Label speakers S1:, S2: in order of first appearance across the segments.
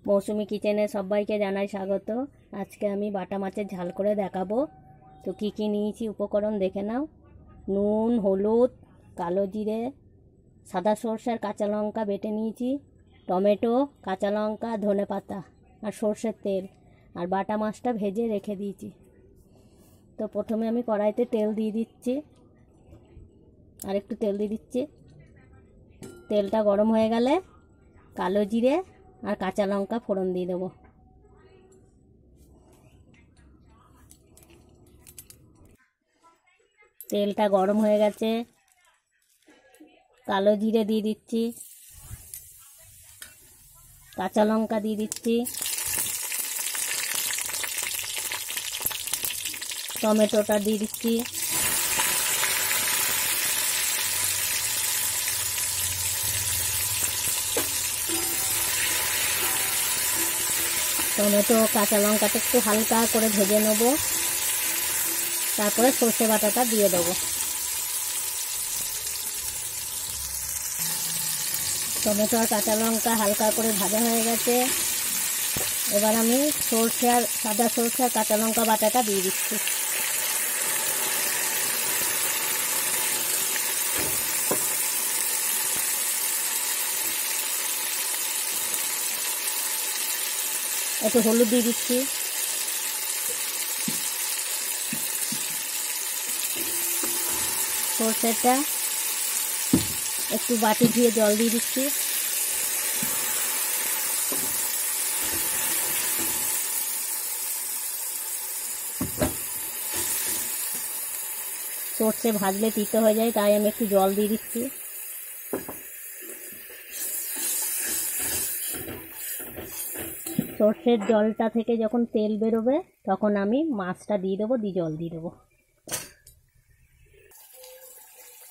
S1: মৌসুমি কিচেনে সবাইকে জানাই স্বাগত। আজকে আমি বাটা মাছের ঝাল করে দেখাবো। তো কি কি নিয়েছি উপকরণ দেখে নাও। নুন, হলুদ, কালো জিরে, সাদা সর্ষে আর কাঁচা লঙ্কা বেটে নিয়েছি, টমেটো, কাঁচা লঙ্কা, ধনেপাতা আর সর্ষের তেল, আর বাটা মাছটা ভেজে রেখে দিয়েছি। তো প্রথমে আমি কড়াইতে তেল দিয়ে দিচ্ছি, আর একটু তেল দিয়ে দিচ্ছি। তেলটা গরম হয়ে গেলে কালো জিরে আর কাঁচা লঙ্কা ফোড়ন দিয়ে দেবো। তেলটা গরম হয়ে গেছে, কালো জিরে দিয়ে দিচ্ছি, কাঁচা লঙ্কা দিয়ে দিচ্ছি, টমেটোটা দিয়ে দিচ্ছি, টমেটো কাঁচা লঙ্কাটা একটু হালকা করে ভেজে নেব। তারপরে সর্ষে বাটাটা দিয়ে দেবো। টমেটো আর কাঁচা লঙ্কা হালকা করে ভাজা হয়ে গেছে। এবার আমি সর্ষে আর সাদা সর্ষে আর কাঁচা লঙ্কা বাটাটা দিয়ে দিচ্ছি। একটু হলুদ দিয়ে দিচ্ছি। সর্ষেটা একটু বাটি ধুয়ে জল দিয়ে দিচ্ছি। সর্ষে ভাজলে তিতো হয়ে যায়, তাই আমি একটু জল দিয়ে দিচ্ছি। সর্ষের জলটা থেকে যখন তেল বেরোবে তখন আমি মাছটা দিয়ে দেবো, দিয়ে জল দিয়ে দেবো।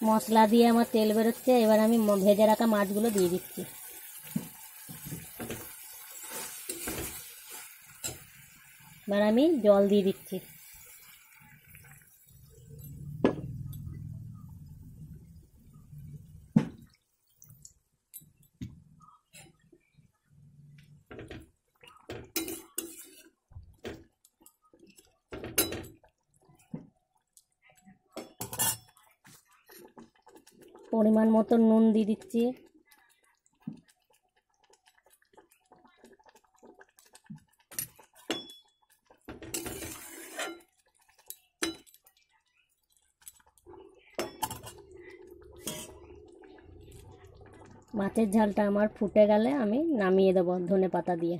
S1: মশলা দিয়ে আমার তেল বেরোচ্ছে, এবার আমি ভেজে রাখা মাছগুলো দিয়ে দিচ্ছি। এবার আমি জল দিয়ে দিচ্ছি। পরিমাণ মতো নুন দিয়ে দিচ্ছি। মাছের ঝালটা আমার ফুটে গেলে আমি নামিয়ে দেবো ধনেপাতা দিয়ে।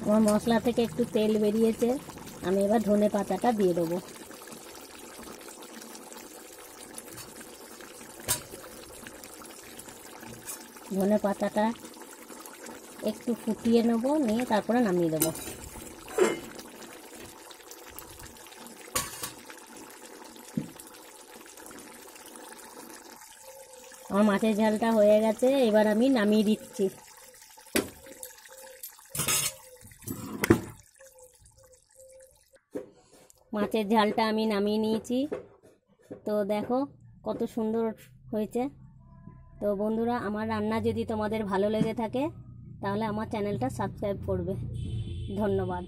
S1: আমার মশলা থেকে একটু তেল বেরিয়েছে, আমি এবার ধনেপাতাটা দিয়ে দেবো। ধনেপাতাটা একটু ফুটিয়ে নেবো, নিয়ে তারপরে নামিয়ে দেবো। আমার মাছের ঝালটা হয়ে গেছে, এবার আমি নামিয়ে দিচ্ছি। মাছের ঝালটা আমি নামিয়ে নিয়েছি। তো দেখো কত সুন্দর হয়েছে। তো বন্ধুরা, আমার রান্না যদি তোমাদের ভালো লেগে থাকে তাহলে আমার চ্যানেলটা সাবস্ক্রাইব করবে। ধন্যবাদ।